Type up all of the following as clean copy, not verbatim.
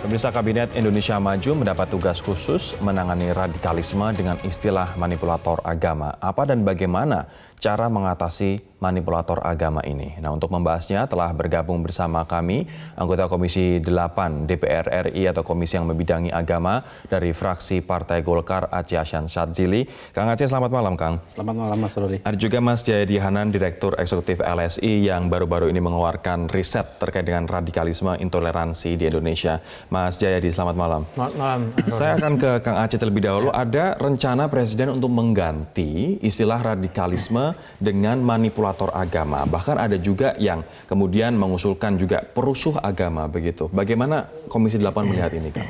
Pemirsa, Kabinet Indonesia Maju mendapat tugas khusus menangani radikalisme dengan istilah manipulator agama. Apa dan bagaimana cara mengatasi manipulator agama ini? Nah, untuk membahasnya telah bergabung bersama kami anggota Komisi 8 DPR RI atau komisi yang membidangi agama dari fraksi Partai Golkar, Aceh Hasan Syadzili. Kang Aceh, selamat malam, Kang. Selamat malam, Mas Ruli. Ada juga Mas Jayadi Hanan, Direktur Eksekutif LSI yang baru-baru ini mengeluarkan riset terkait dengan radikalisme intoleransi di Indonesia. Mas Jayadi, selamat malam. Selamat malam. Saya akan ke Kang Aceh terlebih dahulu. Ada rencana Presiden untuk mengganti istilah radikalisme dengan manipulator agama. Bahkan ada juga yang kemudian mengusulkan juga perusuh agama begitu. Bagaimana Komisi 8 melihat ini, Kang?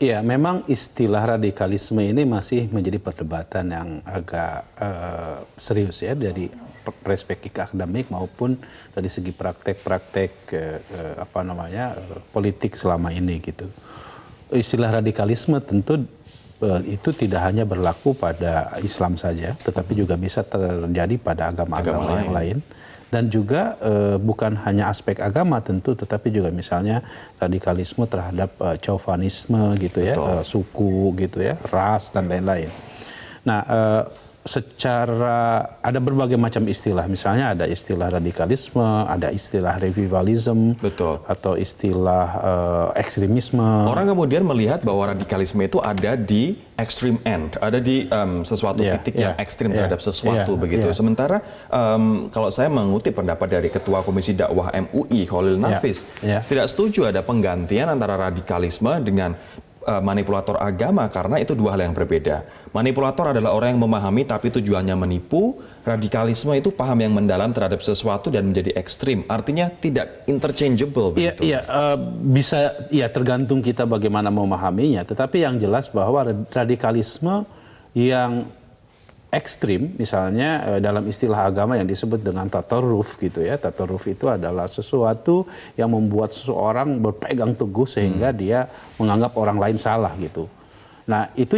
Iya, memang istilah radikalisme ini masih menjadi perdebatan yang agak serius ya dari perspektif akademik maupun dari segi praktek-praktek politik selama ini gitu. Istilah radikalisme tentu itu tidak hanya berlaku pada Islam saja, tetapi juga bisa terjadi pada agama-agama yang lain. Dan juga bukan hanya aspek agama tentu, tetapi juga misalnya radikalisme terhadap chauvinisme gitu ya, suku gitu ya, ras dan lain-lain. Nah, secara ada berbagai macam istilah, misalnya ada istilah radikalisme, ada istilah revivalism, atau istilah ekstremisme. Orang kemudian melihat bahwa radikalisme itu ada di extreme end, ada di sesuatu titik yang ekstrim terhadap sesuatu begitu. Sementara kalau saya mengutip pendapat dari Ketua Komisi Dakwah MUI Khalil Nafis, tidak setuju ada penggantian antara radikalisme dengan manipulator agama karena itu dua hal yang berbeda. Manipulator adalah orang yang memahami tapi tujuannya menipu. Radikalisme itu paham yang mendalam terhadap sesuatu dan menjadi ekstrim. Artinya tidak interchangeable begitu. Bisa tergantung kita bagaimana memahaminya. Tetapi yang jelas bahwa radikalisme yang ekstrim, misalnya dalam istilah agama yang disebut dengan tatarruf gitu ya. Tatarruf itu adalah sesuatu yang membuat seseorang berpegang teguh sehingga dia menganggap orang lain salah gitu. Nah, itu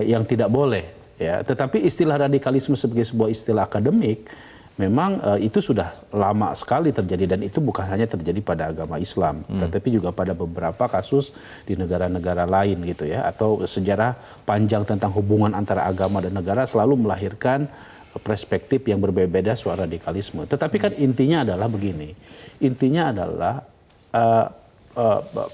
yang tidak boleh ya. Tetapi istilah radikalisme sebagai sebuah istilah akademik memang itu sudah lama sekali terjadi, dan itu bukan hanya terjadi pada agama Islam, tetapi juga pada beberapa kasus di negara-negara lain gitu ya, atau sejarah panjang tentang hubungan antara agama dan negara selalu melahirkan perspektif yang berbeda-beda soal radikalisme. Tetapi kan intinya adalah begini, intinya adalah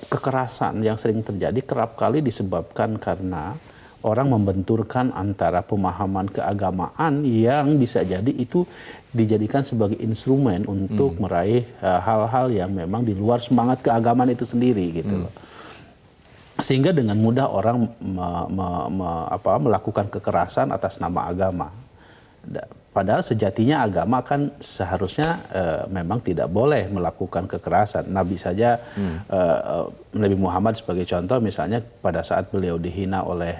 kekerasan yang sering terjadi kerap kali disebabkan karena orang membenturkan antara pemahaman keagamaan yang bisa jadi itu dijadikan sebagai instrumen untuk meraih hal-hal yang memang di luar semangat keagamaan itu sendiri gitu loh. Sehingga dengan mudah orang melakukan kekerasan atas nama agama. Padahal sejatinya agama kan seharusnya memang tidak boleh melakukan kekerasan. Nabi saja, Nabi Muhammad sebagai contoh misalnya pada saat beliau dihina oleh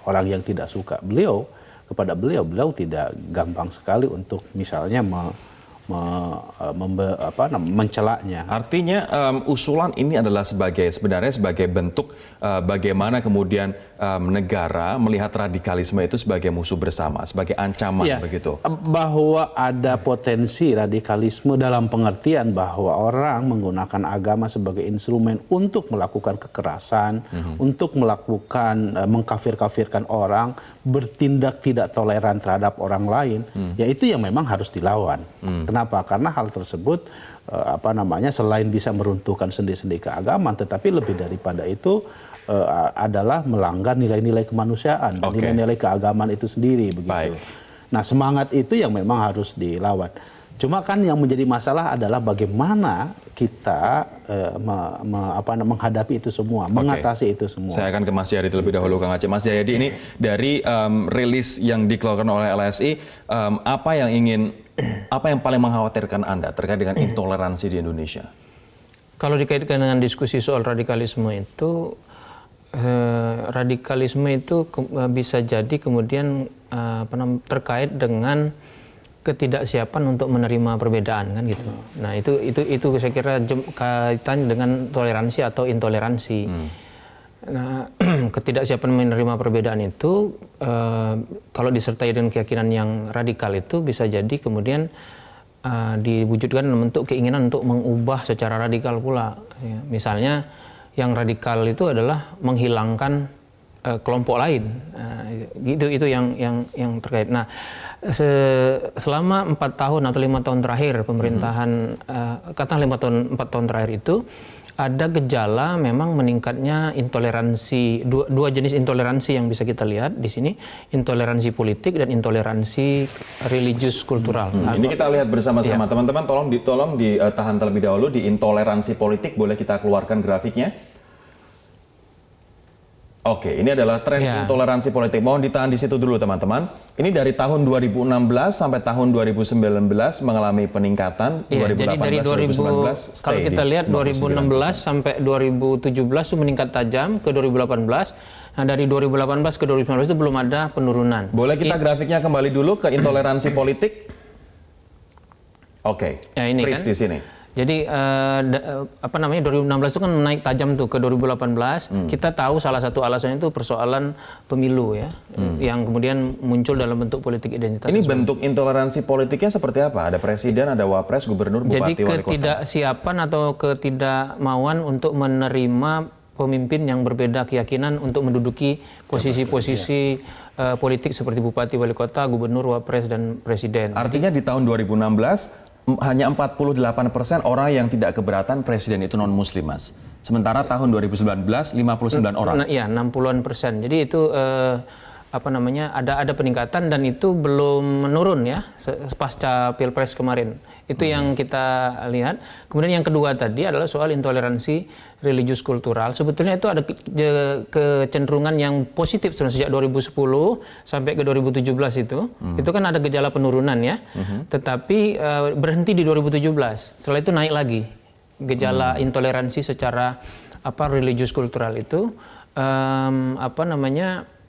orang yang tidak suka beliau, kepada beliau tidak gampang sekali untuk misalnya mencelaknya. Artinya usulan ini adalah sebenarnya sebagai bentuk bagaimana kemudian negara melihat radikalisme itu sebagai musuh bersama, sebagai ancaman begitu. Bahwa ada potensi radikalisme dalam pengertian bahwa orang menggunakan agama sebagai instrumen untuk melakukan kekerasan, untuk melakukan mengkafir-kafirkan orang, bertindak tidak toleran terhadap orang lain, ya itu yang memang harus dilawan. Kenapa? Karena hal tersebut selain bisa meruntuhkan sendi-sendi keagamaan, tetapi lebih daripada itu adalah melanggar nilai-nilai kemanusiaan dan nilai-nilai keagamaan itu sendiri begitu. Nah, semangat itu yang memang harus dilawan. Cuma kan yang menjadi masalah adalah bagaimana kita menghadapi itu semua, mengatasi itu semua. Saya akan ke Mas Jayadi terlebih dahulu, Kang Aceh. Mas Jayadi, ini dari rilis yang dikeluarkan oleh LSI, apa yang paling mengkhawatirkan Anda terkait dengan intoleransi di Indonesia? Kalau dikaitkan dengan diskusi soal radikalisme itu, bisa jadi kemudian terkait dengan ketidaksiapan untuk menerima perbedaan kan gitu. Nah itu saya kira kaitan dengan toleransi atau intoleransi. Nah ketidaksiapan menerima perbedaan itu kalau disertai dengan keyakinan yang radikal itu bisa jadi kemudian diwujudkan dalam bentuk keinginan untuk mengubah secara radikal pula. Ya, misalnya yang radikal itu adalah menghilangkan kelompok lain. Itu yang terkait. Nah, selama 4 tahun atau 5 tahun terakhir pemerintahan, katakanlah 4 tahun terakhir itu ada gejala memang meningkatnya intoleransi, dua jenis intoleransi yang bisa kita lihat di sini, intoleransi politik dan intoleransi religius kultural. Ini kita lihat bersama-sama, teman-teman. Tolong ditahan terlebih dahulu di intoleransi politik. Boleh kita keluarkan grafiknya? Oke, ini adalah tren intoleransi politik. Mohon ditahan di situ dulu, teman-teman. Ini dari tahun 2016 sampai tahun 2019 mengalami peningkatan. Jadi dari 2019 kalau kita lihat 2016 sampai 2017 itu meningkat tajam ke 2018. Nah, dari 2018 ke 2019 itu belum ada penurunan. Boleh kita grafiknya kembali dulu ke intoleransi politik? Oke, ya, ini freeze kan di sini. Jadi 2016 itu kan naik tajam tuh ke 2018. Kita tahu salah satu alasannya itu persoalan pemilu ya, yang kemudian muncul dalam bentuk politik identitas. Ini bentuk intoleransi politiknya seperti apa? Ada presiden, ada wapres, gubernur, bupati, wali kota. Jadi ketidaksiapan atau ketidakmauan untuk menerima pemimpin yang berbeda keyakinan untuk menduduki posisi-posisi politik seperti bupati, wali kota, gubernur, wapres, dan presiden. Artinya di tahun 2016 hanya 48% orang yang tidak keberatan presiden itu non-muslim, Mas. Sementara tahun 2019 59 orang. Iya, 60-an%. Jadi itu ada peningkatan dan itu belum menurun ya pasca Pilpres kemarin. Itu yang kita lihat. Kemudian yang kedua tadi adalah soal intoleransi religius kultural. Sebetulnya itu ada kecenderungan yang positif sejak 2010 sampai ke 2017 itu. Itu kan ada gejala penurunan ya. Tetapi berhenti di 2017. Setelah itu naik lagi. Gejala intoleransi secara religius kultural itu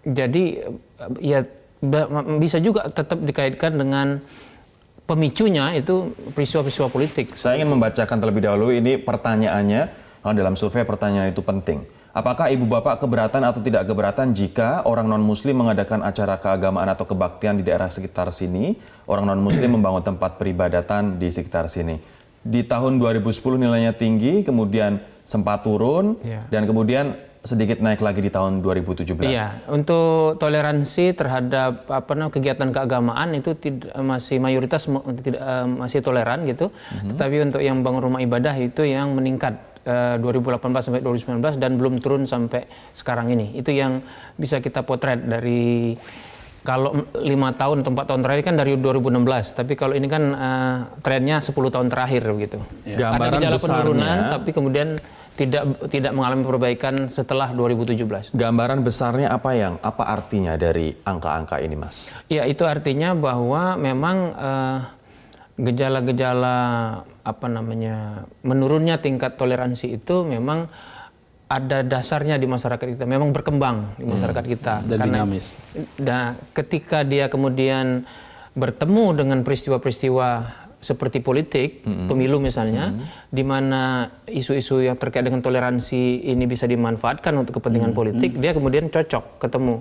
jadi ya bisa juga tetap dikaitkan dengan pemicunya itu peristiwa-peristiwa politik. Saya ingin membacakan terlebih dahulu ini pertanyaannya. Dalam survei pertanyaan itu penting. Apakah ibu bapak keberatan atau tidak keberatan jika orang non-muslim mengadakan acara keagamaan atau kebaktian di daerah sekitar sini, orang non-muslim membangun tempat peribadatan di sekitar sini? Di tahun 2010 nilainya tinggi, kemudian sempat turun, dan kemudian sedikit naik lagi di tahun 2017. Iya, untuk toleransi terhadap kegiatan keagamaan itu masih mayoritas masih toleran gitu. Tetapi untuk yang bangun rumah ibadah itu yang meningkat 2018 sampai 2019 dan belum turun sampai sekarang ini. Itu yang bisa kita potret dari kalau 5 tahun atau 4 tahun terakhir kan dari 2016, tapi kalau ini kan trennya 10 tahun terakhir begitu. Ada gejala penurunan, tapi kemudian tidak mengalami perbaikan setelah 2017. Gambaran besarnya apa artinya dari angka-angka ini, Mas? Ya, itu artinya bahwa memang gejala-gejala menurunnya tingkat toleransi itu memang ada dasarnya di masyarakat kita, memang berkembang di masyarakat kita. Dan dinamis. Nah, ketika dia kemudian bertemu dengan peristiwa-peristiwa seperti politik, pemilu misalnya, di mana isu-isu yang terkait dengan toleransi ini bisa dimanfaatkan untuk kepentingan politik, dia kemudian cocok ketemu.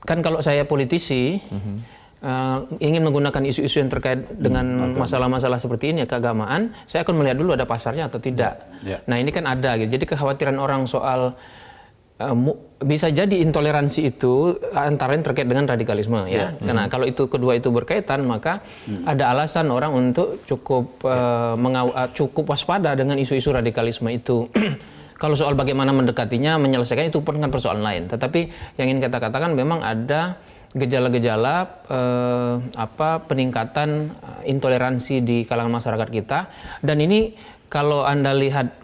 Kan kalau saya politisi, ingin menggunakan isu-isu yang terkait dengan masalah-masalah seperti ini, keagamaan, saya akan melihat dulu ada pasarnya atau tidak. Nah, ini kan ada gitu. Jadi kekhawatiran orang soal bisa jadi intoleransi itu antara lain terkait dengan radikalisme ya. Karena kalau itu kedua itu berkaitan, maka ada alasan orang untuk cukup waspada dengan isu-isu radikalisme itu. Kalau soal bagaimana mendekatinya, menyelesaikan itu kan persoalan lain. Tetapi yang ingin kita katakan memang ada gejala-gejala peningkatan intoleransi di kalangan masyarakat kita, dan ini kalau Anda lihat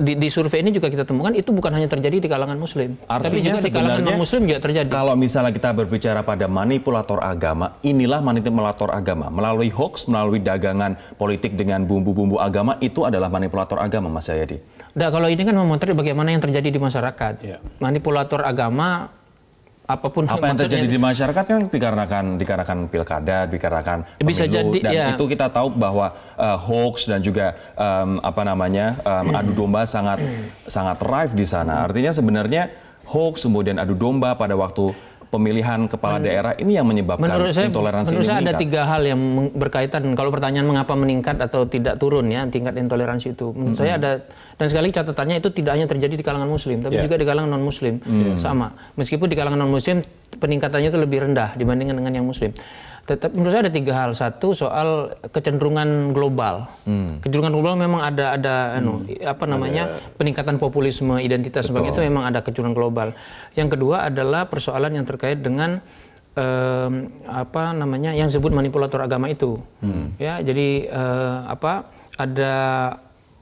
di survei ini juga kita temukan itu bukan hanya terjadi di kalangan muslim, tapi juga di kalangan non-muslim juga terjadi. Kalau misalnya kita berbicara pada manipulator agama, inilah manipulator agama. Melalui hoax, melalui dagangan politik dengan bumbu-bumbu agama, itu adalah manipulator agama, Mas Jayadi. Nah, kalau ini kan memotret bagaimana yang terjadi di masyarakat. Manipulator agama, apapun apa yang terjadi di masyarakat kan dikarenakan pilkada, dikarenakan pemilu, dan itu kita tahu bahwa hoax dan juga adu domba sangat rife di sana. Artinya sebenarnya hoax kemudian adu domba pada waktu pemilihan kepala daerah ini yang menyebabkan intoleransi ini menurut saya meningkat. ada 3 hal yang berkaitan. Kalau pertanyaan mengapa meningkat atau tidak turun ya tingkat intoleransi itu, menurut saya ada, dan sekali catatannya itu tidak hanya terjadi di kalangan Muslim, tapi juga di kalangan non Muslim sama. Meskipun di kalangan non Muslim peningkatannya itu lebih rendah dibandingkan dengan yang Muslim. Tetap menurut saya ada 3 hal. Satu, soal kecenderungan global. Kecenderungan global memang ada peningkatan populisme, identitas sebagai itu memang ada kecenderungan global. Yang kedua adalah persoalan yang terkait dengan yang disebut manipulator agama itu. Ya, jadi ada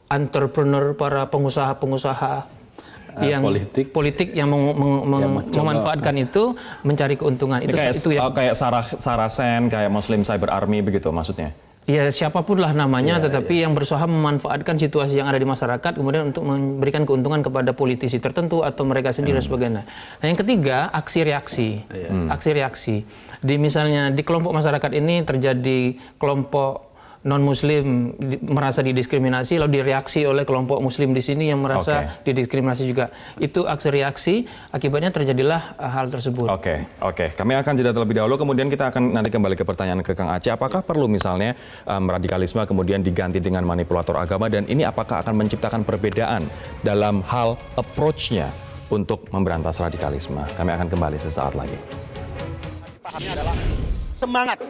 entrepreneur, para pengusaha-pengusaha yang politik yang memanfaatkan itu mencari keuntungan. Itu kayak Sarasen, kayak Muslim Cyber Army begitu maksudnya. Ya, siapapun lah namanya, tetapi yang berusaha memanfaatkan situasi yang ada di masyarakat kemudian untuk memberikan keuntungan kepada politisi tertentu atau mereka sendiri dan sebagainya. Nah, yang ketiga, aksi reaksi. Aksi reaksi. Misalnya di kelompok masyarakat ini terjadi kelompok non-Muslim merasa didiskriminasi, lalu direaksi oleh kelompok Muslim di sini yang merasa didiskriminasi juga. Itu aksi reaksi, akibatnya terjadilah hal tersebut. Oke. Kami akan jeda terlebih dahulu, kemudian kita akan nanti kembali ke pertanyaan ke Kang Aceh. Apakah perlu misalnya radikalisme kemudian diganti dengan manipulator agama, dan ini apakah akan menciptakan perbedaan dalam hal approach-nya untuk memberantas radikalisme? Kami akan kembali sesaat lagi. Pahamnya adalah semangat,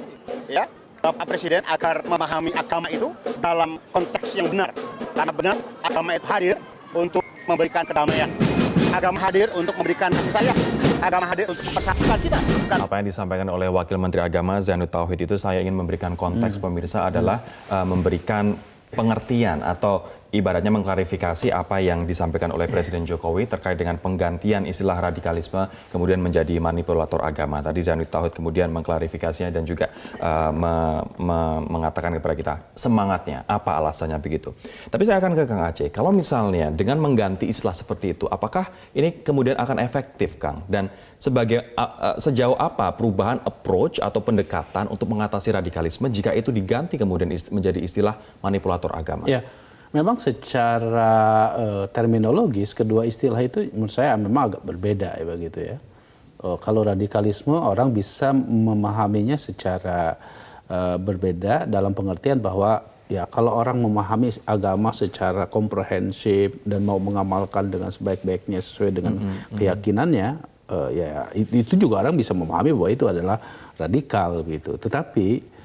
ya, Bapak Presiden agar memahami agama itu dalam konteks yang benar. Karena benar, agama itu hadir untuk memberikan kedamaian. Agama hadir untuk memberikan kasih sayang. Agama hadir untuk mempersatukan kita. Bukan. Apa yang disampaikan oleh Wakil Menteri Agama Zainud Tauhid itu saya ingin memberikan konteks pemirsa adalah memberikan pengertian atau ibaratnya mengklarifikasi apa yang disampaikan oleh Presiden Jokowi terkait dengan penggantian istilah radikalisme kemudian menjadi manipulator agama. Tadi Zainud Tauhid kemudian mengklarifikasinya dan juga mengatakan kepada kita semangatnya, apa alasannya begitu. Tapi saya akan ke Kang Aceh. Kalau misalnya dengan mengganti istilah seperti itu, apakah ini kemudian akan efektif, Kang? Dan sejauh apa perubahan approach atau pendekatan untuk mengatasi radikalisme jika itu diganti kemudian menjadi istilah manipulator agama? Ya. Memang secara terminologis kedua istilah itu menurut saya memang agak berbeda ya begitu ya. Kalau radikalisme orang bisa memahaminya secara berbeda dalam pengertian bahwa ya kalau orang memahami agama secara komprehensif dan mau mengamalkan dengan sebaik-baiknya sesuai dengan keyakinannya, ya itu juga orang bisa memahami bahwa itu adalah radikal gitu. Tetapi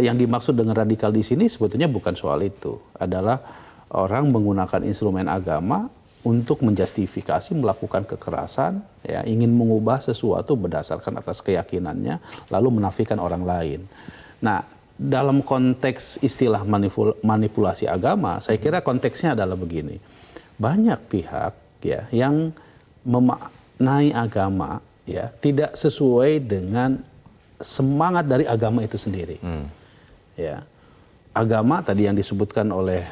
yang dimaksud dengan radikal di sini sebetulnya bukan soal itu, adalah orang menggunakan instrumen agama untuk menjustifikasi melakukan kekerasan, ya, ingin mengubah sesuatu berdasarkan atas keyakinannya, lalu menafikan orang lain. Nah, dalam konteks istilah manipulasi agama, saya kira konteksnya adalah begini. Banyak pihak ya yang memaknai agama ya tidak sesuai dengan semangat dari agama itu sendiri. Ya. Agama tadi yang disebutkan oleh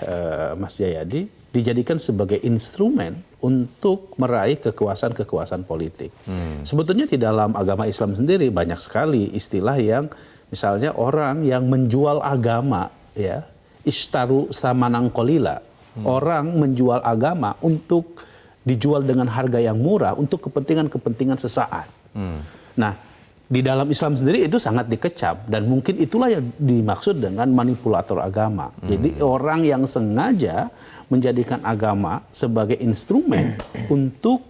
Mas Jayadi dijadikan sebagai instrumen untuk meraih kekuasaan-kekuasaan politik. Sebetulnya di dalam agama Islam sendiri banyak sekali istilah yang misalnya orang yang menjual agama, ya, ishtaru samanang qalila. Orang menjual agama untuk dijual dengan harga yang murah untuk kepentingan-kepentingan sesaat. Nah, di dalam Islam sendiri itu sangat dikecam dan mungkin itulah yang dimaksud dengan manipulator agama. Jadi orang yang sengaja menjadikan agama sebagai instrumen untuk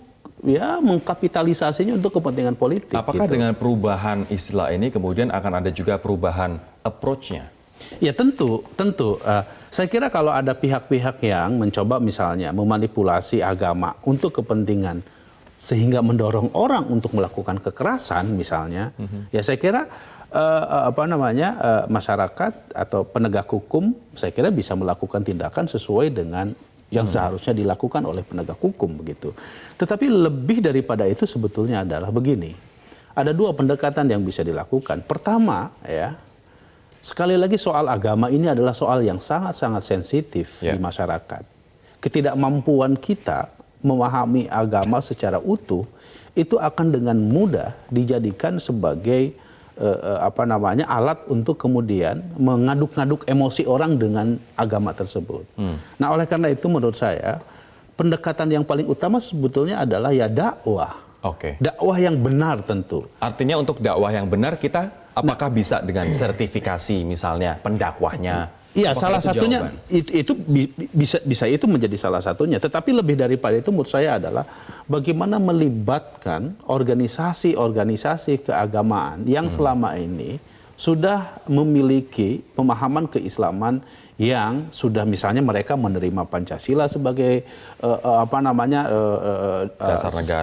ya mengkapitalisasinya untuk kepentingan politik. Apakah gitu. dengan perubahan istilah ini kemudian akan ada juga perubahan approach-nya? Ya tentu. Saya kira kalau ada pihak-pihak yang mencoba misalnya memanipulasi agama untuk kepentingan sehingga mendorong orang untuk melakukan kekerasan misalnya, ya saya kira masyarakat atau penegak hukum saya kira bisa melakukan tindakan sesuai dengan yang seharusnya dilakukan oleh penegak hukum begitu. Tetapi lebih daripada itu sebetulnya adalah begini, ada 2 pendekatan yang bisa dilakukan. Pertama ya, sekali lagi soal agama ini adalah soal yang sangat-sangat sensitif di masyarakat. Ketidakmampuan kita memahami agama secara utuh itu akan dengan mudah dijadikan sebagai alat untuk kemudian mengaduk-ngaduk emosi orang dengan agama tersebut. Nah, oleh karena itu menurut saya pendekatan yang paling utama sebetulnya adalah ya dakwah, Oke. Dakwah yang benar tentu. Artinya untuk dakwah yang benar kita apakah bisa dengan sertifikasi misalnya pendakwahnya? Iya, Apakah salah itu satunya jawaban? itu bisa itu menjadi salah satunya. Tetapi lebih daripada itu menurut saya adalah bagaimana melibatkan organisasi-organisasi keagamaan yang selama ini sudah memiliki pemahaman keislaman yang sudah misalnya mereka menerima Pancasila sebagai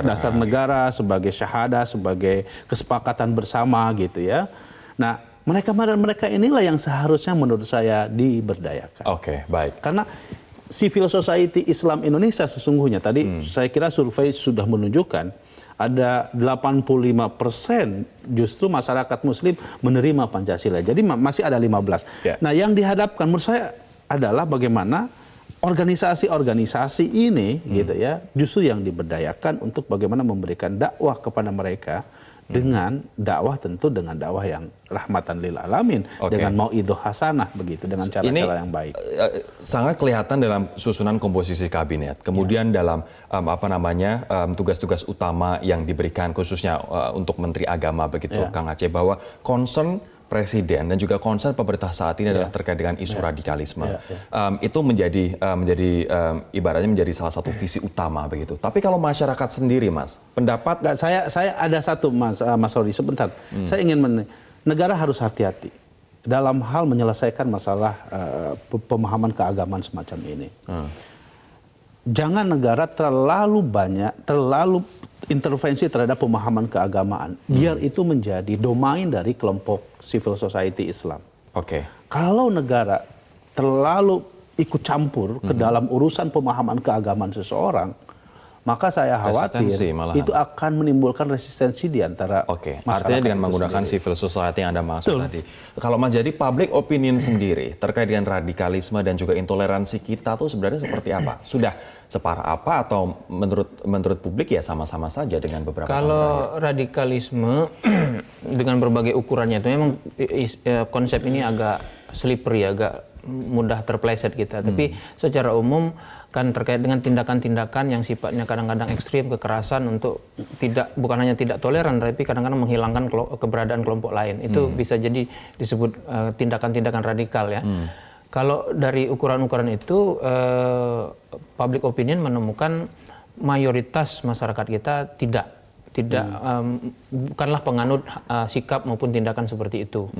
dasar negara, sebagai syahadah, sebagai kesepakatan bersama gitu ya. Nah, mereka inilah yang seharusnya menurut saya diberdayakan. Oke, baik. Karena civil society Islam Indonesia sesungguhnya tadi saya kira survei sudah menunjukkan ada 85% justru masyarakat Muslim menerima Pancasila. Jadi masih ada 15. Ya. Nah, yang dihadapkan menurut saya adalah bagaimana organisasi-organisasi ini gitu ya justru yang diberdayakan untuk bagaimana memberikan dakwah kepada mereka. Dengan dakwah tentu dengan dakwah yang rahmatan lil alamin, dengan mauidhah hasanah begitu, dengan cara-cara yang baik. Sangat kelihatan dalam susunan komposisi kabinet. Kemudian dalam tugas-tugas utama yang diberikan khususnya untuk Menteri Agama begitu, Kang Aceh, bahwa concern Presiden dan juga concern pemerintah saat ini adalah terkait dengan isu radikalisme. Itu menjadi ibaratnya menjadi salah satu visi utama begitu. Tapi kalau masyarakat sendiri, Mas, pendapat saya ada satu Mas Rodi sebentar. Saya ingin negara harus hati-hati dalam hal menyelesaikan masalah pemahaman keagamaan semacam ini. Jangan negara terlalu intervensi terhadap pemahaman keagamaan, biar itu menjadi domain dari kelompok civil society Islam. Kalau negara terlalu ikut campur ke dalam urusan pemahaman keagamaan seseorang, maka saya khawatir itu akan menimbulkan resistensi di antara masyarakat. Artinya dengan menggunakan civil society yang Anda maksud tadi. Kalau menjadi public opinion sendiri terkait dengan radikalisme dan juga intoleransi kita tuh sebenarnya seperti apa? Sudah separah apa atau menurut publik ya sama-sama saja dengan beberapa tahun terakhir? Kalau radikalisme dengan berbagai ukurannya itu memang konsep ini agak slippery, agak mudah terpleset kita. Tapi secara umum kan terkait dengan tindakan-tindakan yang sifatnya kadang-kadang ekstrim, kekerasan untuk bukan hanya tidak toleran, tapi kadang-kadang menghilangkan keberadaan kelompok lain. Itu bisa jadi disebut tindakan-tindakan radikal ya. Kalau dari ukuran-ukuran itu, public opinion menemukan mayoritas masyarakat kita bukanlah penganut sikap maupun tindakan seperti itu.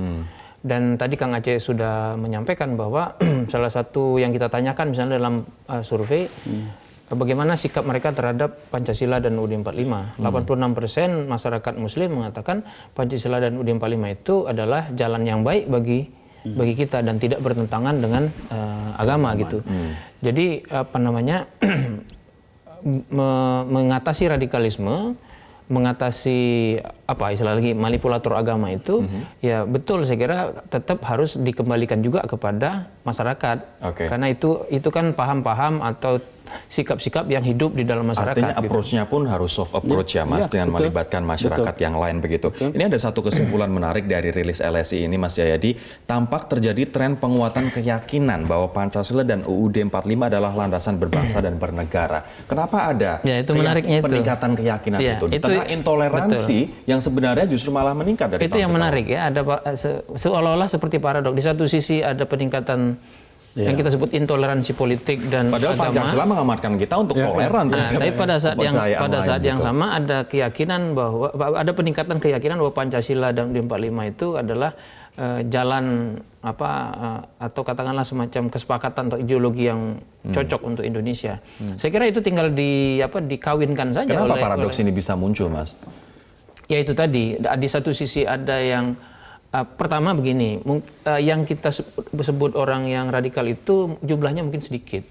Dan tadi Kang Aceh sudah menyampaikan bahwa salah satu yang kita tanyakan misalnya dalam survei, bagaimana sikap mereka terhadap Pancasila dan UUD 45. 86% masyarakat Muslim mengatakan Pancasila dan UUD 45 itu adalah jalan yang baik bagi kita dan tidak bertentangan dengan agama gitu. Jadi mengatasi radikalisme, mengatasi istilah lagi manipulator agama itu, ya betul saya kira tetap harus dikembalikan juga kepada masyarakat. Karena itu kan paham-paham atau sikap-sikap yang hidup di dalam masyarakat. Artinya approach-nya pun harus soft approach ya Mas, dengan melibatkan masyarakat yang lain begitu. Ini ada satu kesimpulan menarik dari rilis LSI ini Mas Jayadi, tampak terjadi tren penguatan keyakinan bahwa Pancasila dan UUD 45 adalah landasan berbangsa dan bernegara. Kenapa ada peningkatan keyakinan itu? Di tengah intoleransi yang sebenarnya justru malah meningkat dari itu tahun yang ke menarik tahun. Ya, ada seolah-olah seperti paradok. Di satu sisi ada peningkatan yang kita sebut intoleransi politik dan padahal agama. Pancasila mengamankan kita untuk toleran. Tapi pada saat yang sama ada keyakinan bahwa ada peningkatan keyakinan bahwa Pancasila dan UUD 45 itu adalah jalan atau katakanlah semacam kesepakatan atau ideologi yang cocok untuk Indonesia. Saya kira itu tinggal dikawinkan saja. Kenapa paradoks ini bisa muncul, Mas? Ya itu tadi, di satu sisi ada yang pertama begini, yang kita sebut orang yang radikal itu jumlahnya mungkin sedikit,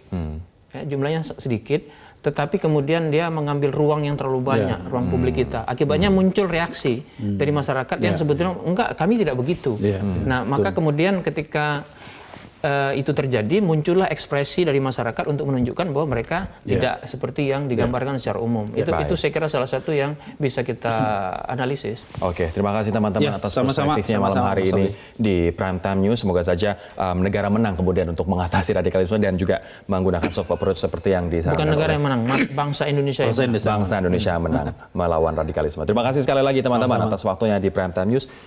jumlahnya sedikit, tetapi kemudian dia mengambil ruang yang terlalu banyak, ruang publik kita. Akibatnya muncul reaksi dari masyarakat yang sebetulnya enggak, kami tidak begitu. Nah, maka kemudian ketika itu terjadi, muncullah ekspresi dari masyarakat untuk menunjukkan bahwa mereka tidak seperti yang digambarkan secara umum. Itu saya kira salah satu yang bisa kita analisis. Oke, terima kasih teman-teman atas perspektifnya malam hari ini di Prime Time News. Semoga saja negara menang kemudian untuk mengatasi radikalisme dan juga menggunakan soft approach seperti yang disarankan. Bukan negara yang menang, bangsa Indonesia yang menang. Bangsa Indonesia menang melawan radikalisme. Terima kasih sekali lagi teman-teman atas waktunya di Prime Time News.